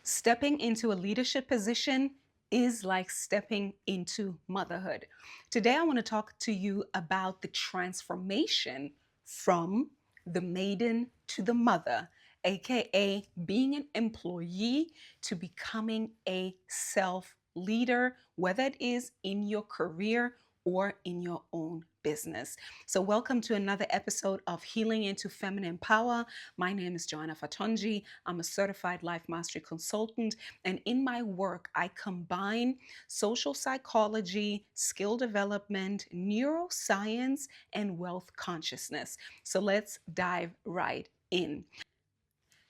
Stepping into a leadership position is like stepping into motherhood. Today, I want to talk to you about the transformation from the maiden to the mother, aka being an employee to becoming a self leader, whether it is in your career or in your own business. So, welcome to another episode of Healing into Feminine Power. My name is Joanna Fatonji. I'm a certified life mastery consultant, and in my work, I combine social psychology, skill development, neuroscience, and wealth consciousness. So, let's dive right in.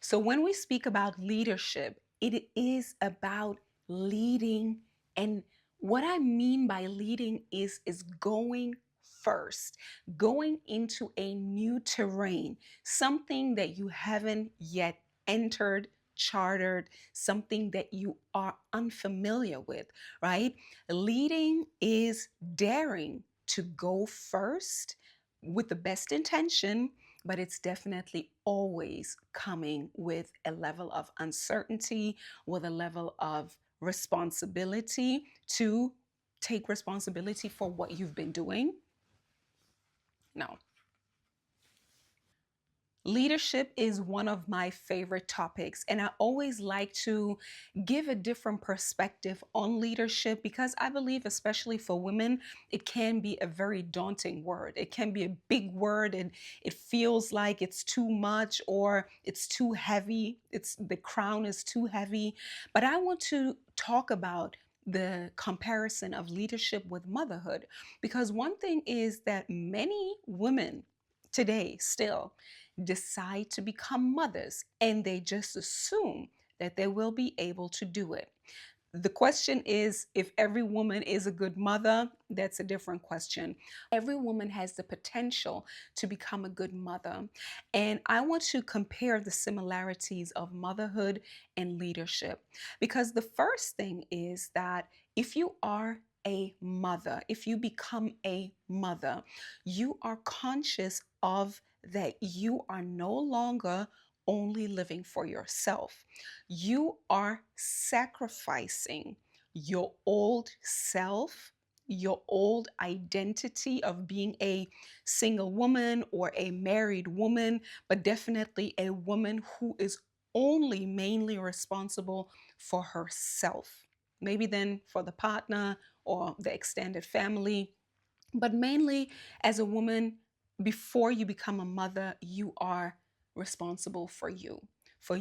So, when we speak about leadership, it is about leading. And what I mean by leading is going first, going into a new terrain, something that you haven't yet entered, chartered, something that you are unfamiliar with, right? Leading is daring to go first with the best intention, but it's definitely always coming with a level of uncertainty, with a level of responsibility to take responsibility for what you've been doing. No. Leadership is one of my favorite topics, and I always like to give a different perspective on leadership because I believe, especially for women, it can be a very daunting word. It can be a big word, and it feels like it's too much or it's too heavy. It's the crown is too heavy. But I want to talk about the comparison of leadership with motherhood because one thing is that many women today still decide to become mothers and they just assume that they will be able to do it. The question is if every woman is a good mother, that's a different question. Every woman has the potential to become a good mother. And I want to compare the similarities of motherhood and leadership because the first thing is that if you are a mother, if you become a mother, you are conscious of that you are no longer only living for yourself. You are sacrificing your old self, your old identity of being a single woman or a married woman, but definitely a woman who is only mainly responsible for herself. Maybe then for the partner or the extended family, but mainly as a woman, before you become a mother, you are responsible for you, for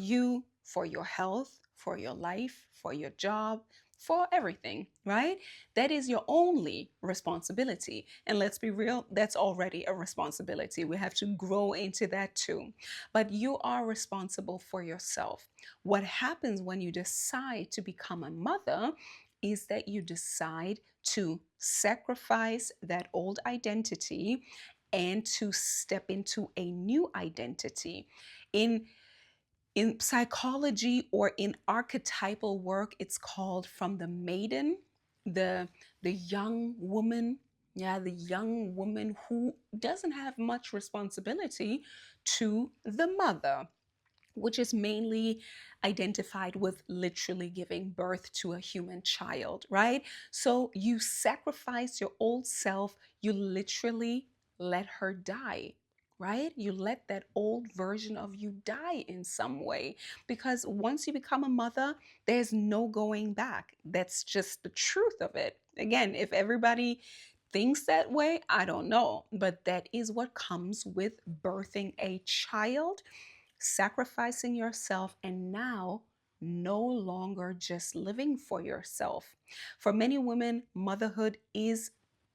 your health, for your life, for your job, for everything, right? That is your only responsibility. And let's be real, that's already a responsibility. We have to grow into that too. But you are responsible for yourself. What happens when you decide to become a mother is that you decide to sacrifice that old identity and to step into a new identity. In in psychology or in archetypal work, it's called from the maiden, the young woman, yeah, the young woman who doesn't have much responsibility, to the mother, which is mainly identified with literally giving birth to a human child, right? So you sacrifice your old self, you literally let her die. Right? You let that old version of you die in some way because once you become a mother, there's no going back. That's just the truth of it. Again, if everybody thinks that way, I don't know, but that is what comes with birthing a child, sacrificing yourself, and now no longer just living for yourself. For many women, motherhood is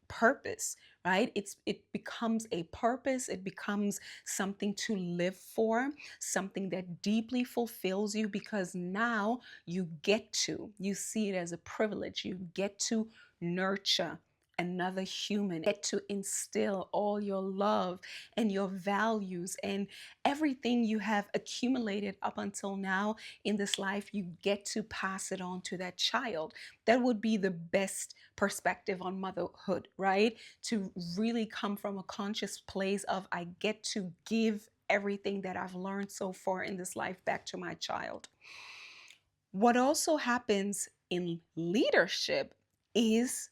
purpose, right? It becomes a purpose, it becomes something to live for, something that deeply fulfills you because now you see it as a privilege, you get to nurture another human, get to instill all your love and your values and everything you have accumulated up until now in this life, you get to pass it on to that child. That would be the best perspective on motherhood, right? To really come from a conscious place of, I get to give everything that I've learned so far in this life back to my child. What also happens in leadership is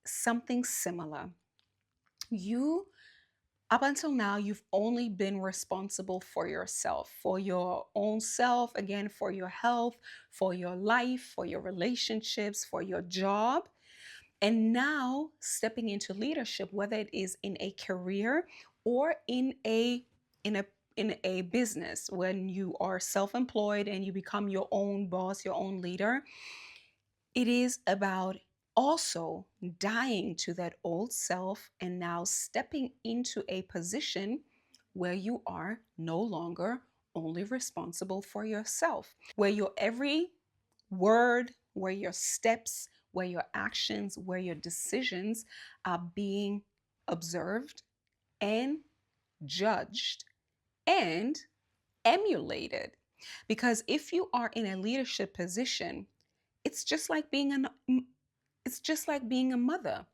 something similar. You, up until now, you've only been responsible for yourself, for your own self, again, for your health, for your life, for your relationships, for your job. And now stepping into leadership, whether it is in a career or in a in a business, when you are self-employed and you become your own boss, your own leader, it is about also dying to that old self and now stepping into a position where you are no longer only responsible for yourself, where your every word, where your steps, where your actions, where your decisions are being observed and judged and emulated. Because if you are in a leadership position, it's just like being a mother.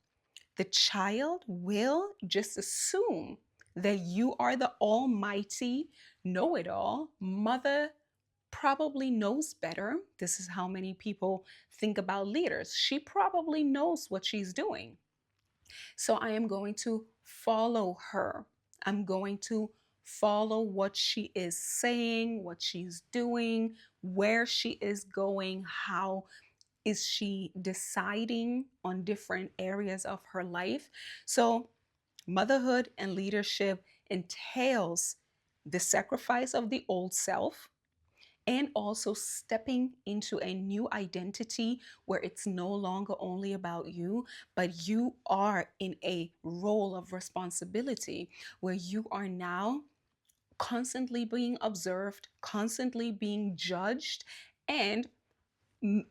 The child will just assume that you are the almighty know-it-all. Mother probably knows better. This is how many people think about leaders. She probably knows what she's doing. So I am going to follow her. I'm going to follow what she is saying, what she's doing, where she is going, how is she deciding on different areas of her life. So motherhood and leadership entails the sacrifice of the old self and also stepping into a new identity where it's no longer only about you, but you are in a role of responsibility where you are now constantly being observed, constantly being judged, and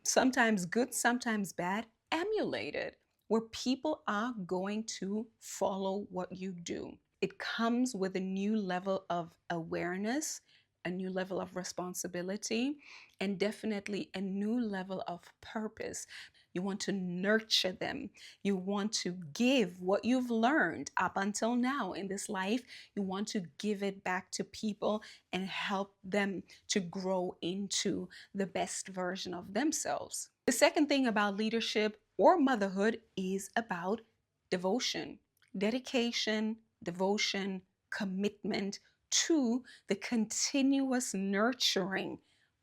sometimes good, sometimes bad, emulated, where people are going to follow what you do. It comes with a new level of awareness, a new level of responsibility, and definitely a new level of purpose. You want to nurture them. You want to give what you've learned up until now in this life. You want to give it back to people and help them to grow into the best version of themselves. The second thing about leadership or motherhood is about devotion, dedication, devotion, commitment to the continuous nurturing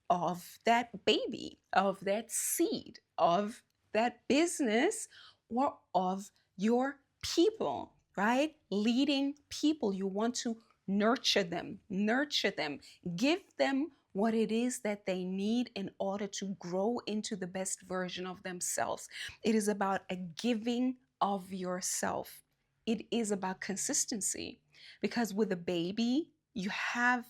of that baby, of that seed, of that business, or of your people, right? Leading people, you want to nurture them, give them what it is that they need in order to grow into the best version of themselves. It is about a giving of yourself. It is about consistency because with a baby, you have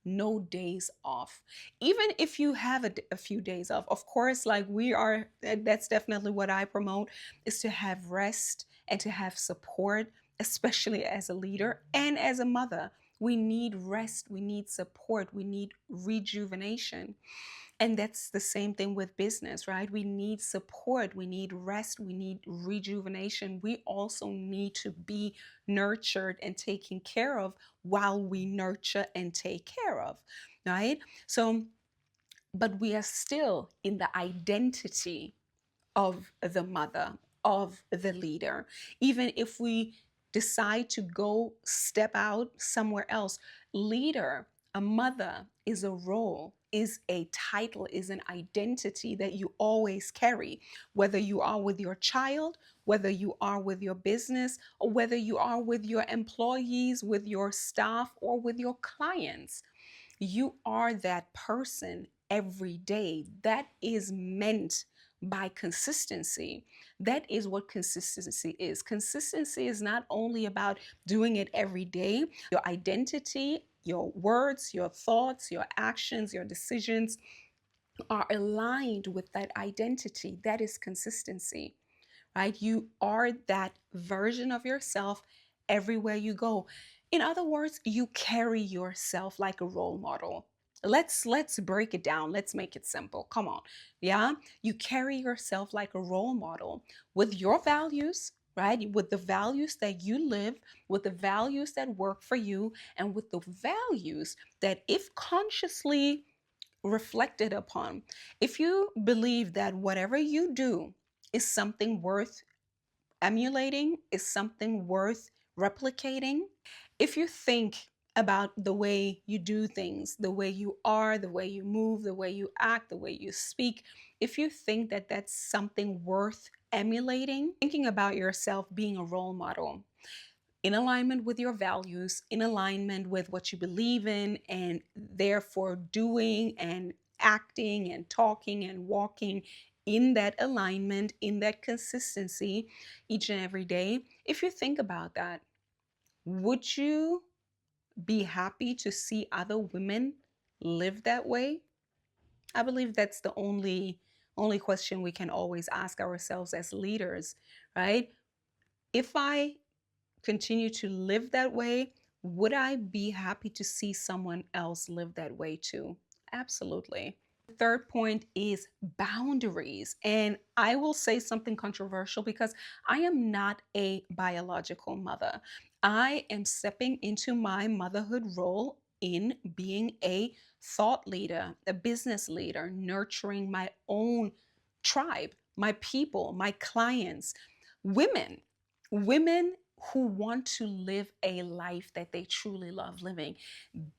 no days off. Even if you have a few days off, of course, like we are, that's definitely what I promote, is to have rest and to have support, especially as a leader and as a mother. We need rest, we need support, we need rejuvenation. And that's the same thing with business, right? We need support, we need rest, we need rejuvenation. We also need to be nurtured and taken care of while we nurture and take care of, right? So, but we are still in the identity of the mother, of the leader. Even if we decide to go step out somewhere else, leader, a mother is a role, is a title, is an identity that you always carry, whether you are with your child, whether you are with your business, or whether you are with your employees, with your staff, or with your clients. You are that person every day. That is meant by consistency. That is what consistency is. Consistency is not only about doing it every day, your identity, your words, your thoughts, your actions, your decisions are aligned with that identity. That is consistency, right? You are that version of yourself everywhere you go. In other words, you carry yourself like a role model. Let's break it down. Let's make it simple. Come on. Yeah? You carry yourself like a role model with your values, right? With the values that you live, with the values that work for you, and with the values that if consciously reflected upon. If you believe that whatever you do is something worth emulating, is something worth replicating, if you think about the way you do things, the way you are, the way you move, the way you act, the way you speak, if you think that that's something worth emulating, thinking about yourself being a role model in alignment with your values, in alignment with what you believe in, and therefore doing and acting and talking and walking in that alignment, in that consistency each and every day. If you think about that, would you be happy to see other women live that way? I believe that's the only question we can always ask ourselves as leaders, right? If I continue to live that way, would I be happy to see someone else live that way too? Absolutely. The third point is boundaries. And I will say something controversial because I am not a biological mother. I am stepping into my motherhood role in being a thought leader, a business leader, nurturing my own tribe, my people, my clients, women, women who want to live a life that they truly love living.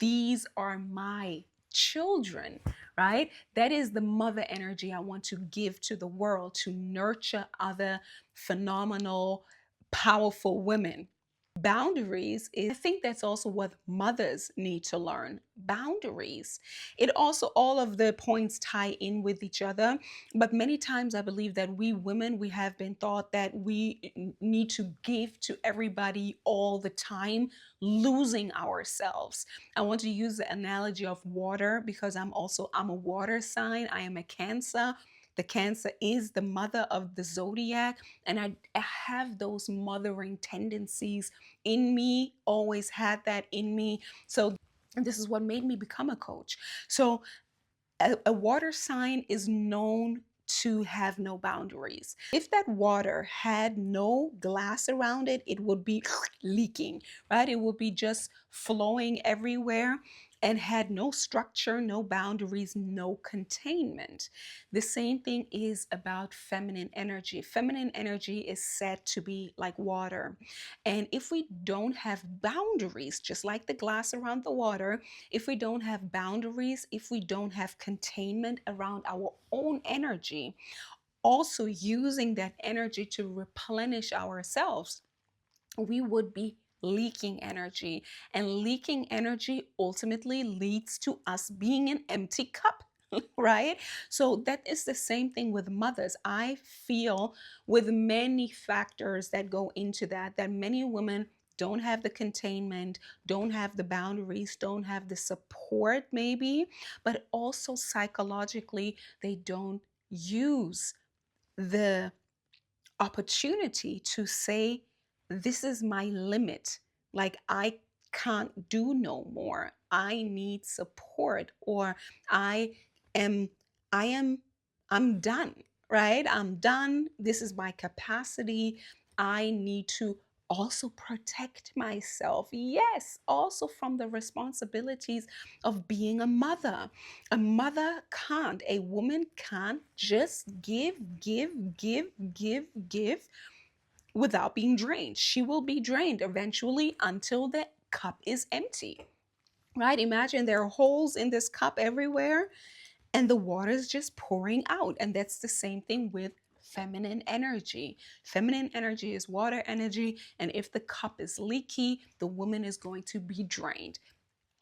These are my children, right? That is the mother energy I want to give to the world to nurture other phenomenal, powerful women. Boundaries is, I think that's also what mothers need to learn. Boundaries. It also, all of the points tie in with each other, but many times I believe that we women, we have been taught that we need to give to everybody all the time, losing ourselves. I want to use the analogy of water because I'm a water sign. I am a Cancer. The Cancer is the mother of the zodiac, and I have those mothering tendencies in me, always had that in me. So this is what made me become a coach. So a water sign is known to have no boundaries. If that water had no glass around it, it would be leaking, right? It would be just flowing everywhere and had no structure, no boundaries, no containment. The same thing is about feminine energy. Feminine energy is said to be like water. And if we don't have boundaries, just like the glass around the water, if we don't have boundaries, if we don't have containment around our own energy, also using that energy to replenish ourselves, we would be leaking energy. And leaking energy ultimately leads to us being an empty cup. Right? So that is the same thing with mothers. I feel with many factors that go into that, that many women don't have the containment, don't have the boundaries, don't have the support, maybe, but also psychologically, they don't use the opportunity to say, this is my limit. Like, I can't do no more. I need support, or I am, I am, I'm done, right? I'm done. This is my capacity. I need to also protect myself. Yes, also from the responsibilities of being a mother. A mother can't, a woman can't just give without being drained. She will be drained eventually until the cup is empty, right? Imagine there are holes in this cup everywhere and the water is just pouring out. And that's the same thing with feminine energy. Feminine energy is water energy. And if the cup is leaky, the woman is going to be drained.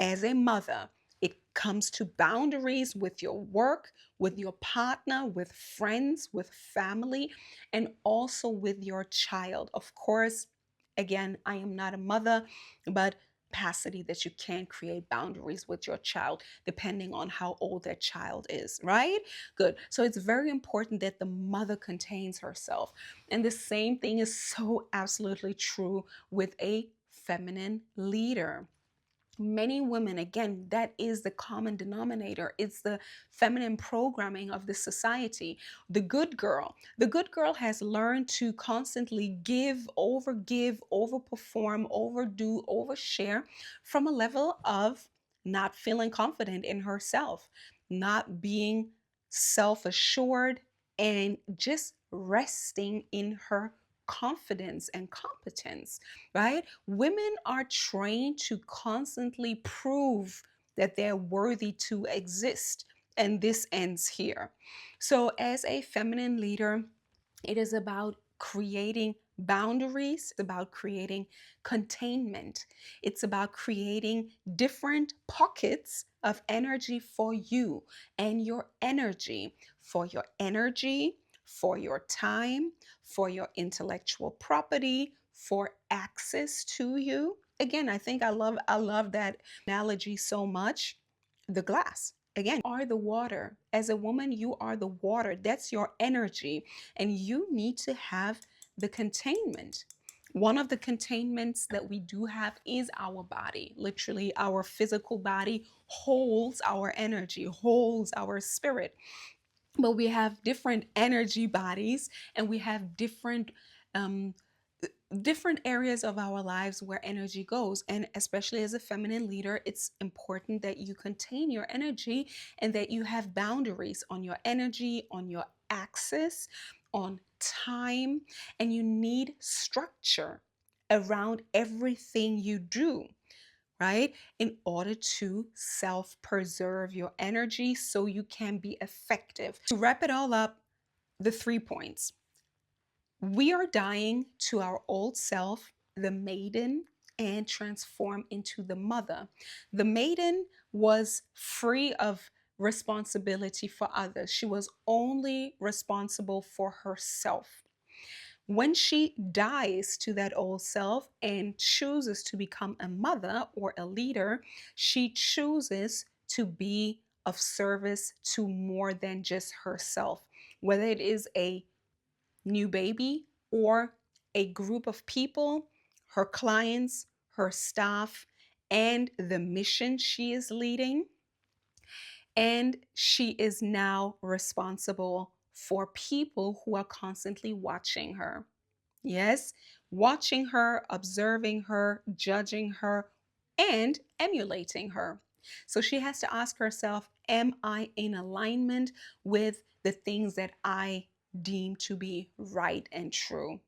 As a mother, it comes to boundaries with your work, with your partner, with friends, with family, and also with your child. Of course, again, I am not a mother, but capacity that you can create boundaries with your child depending on how old that child is, right? Good. So it's very important that the mother contains herself. And the same thing is so absolutely true with a feminine leader. Many women, again, that is the common denominator. It's the feminine programming of the society. The good girl has learned to constantly give, overperform, overdo, overshare from a level of not feeling confident in herself, not being self assured, and just resting in her confidence and competence, right? Women are trained to constantly prove that they're worthy to exist. And this ends here. So, as a feminine leader, it is about creating boundaries, it's about creating containment, it's about creating different pockets of energy for you and your energy, for your time, for your intellectual property, for access to you. Again, I love that analogy so much. The glass. Again, are the water. As a woman, you are the water. That's your energy. And you need to have the containment. One of the containments that we do have is our body. Literally, our physical body holds our energy, holds our spirit. But we have different energy bodies, and we have um, different areas of our lives where energy goes. And especially as a feminine leader, it's important that you contain your energy and that you have boundaries on your energy, on your access, on time, and you need structure around everything you do, right? In order to self preserve your energy so you can be effective. To wrap it all up, the 3 points: we are dying to our old self, the maiden, and transform into the mother. The maiden was free of responsibility for others, she was only responsible for herself. When she dies to that old self and chooses to become a mother or a leader, she chooses to be of service to more than just herself, whether it is a new baby or a group of people, her clients, her staff, and the mission she is leading. And she is now responsible for people who are constantly watching her. Yes, watching her, observing her, judging her, and emulating her. So she has to ask herself, am I in alignment with the things that I deem to be right and true?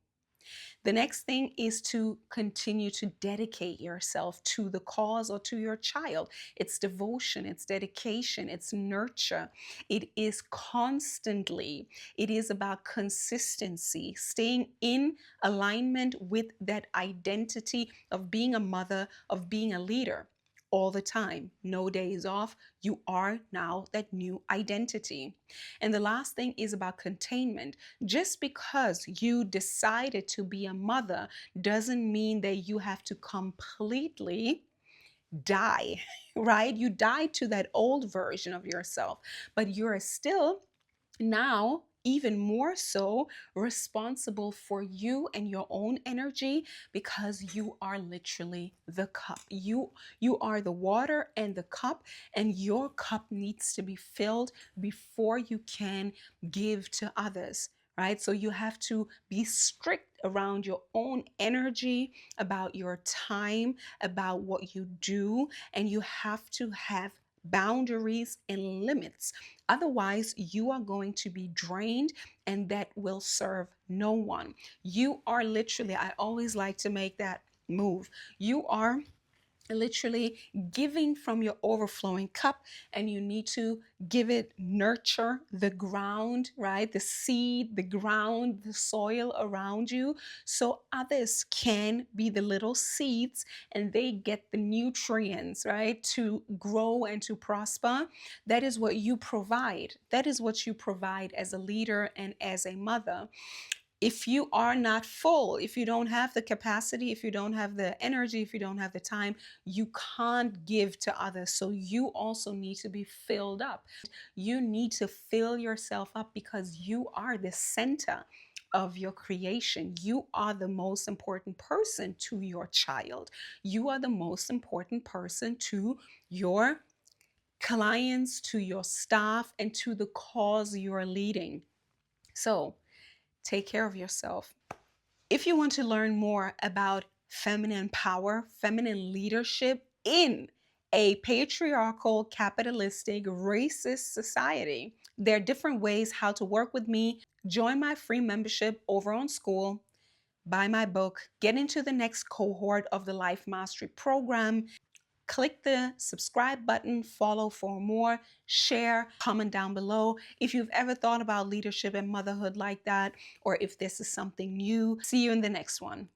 The next thing is to continue to dedicate yourself to the cause or to your child. It's devotion, it's dedication, it's nurture. It is constantly, it is about consistency, staying in alignment with that identity of being a mother, of being a leader. All the time, no days off. You are now that new identity. And the last thing is about containment. Just because you decided to be a mother doesn't mean that you have to completely die, right? You died to that old version of yourself, but you're still now even more so responsible for you and your own energy, because you are literally the cup. You are the water and the cup, and your cup needs to be filled before you can give to others, right? So you have to be strict around your own energy, about your time, about what you do, and you have to have boundaries and limits. Otherwise, you are going to be drained, and that will serve no one. You are literally, I always like to make that move. You are literally giving from your overflowing cup, and you need to give it, nurture the ground, right? The seed, the ground, the soil around you, so others can be the little seeds and they get the nutrients, right, to grow and to prosper. That is what you provide. That is what you provide as a leader and as a mother. If you are not full, if you don't have the capacity, if you don't have the energy, if you don't have the time, you can't give to others. So you also need to be filled up. You need to fill yourself up, because you are the center of your creation. You are the most important person to your child. You are the most important person to your clients, to your staff, and to the cause you're leading. So take care of yourself. If you want to learn more about feminine power, feminine leadership in a patriarchal, capitalistic, racist society. There are different ways how to work with me. Join my free membership over on School, buy my book, get into the next cohort of the Life Mastery Program. Click the subscribe button, follow for more, share, comment down below if you've ever thought about leadership and motherhood like that, or if this is something new. See you in the next one.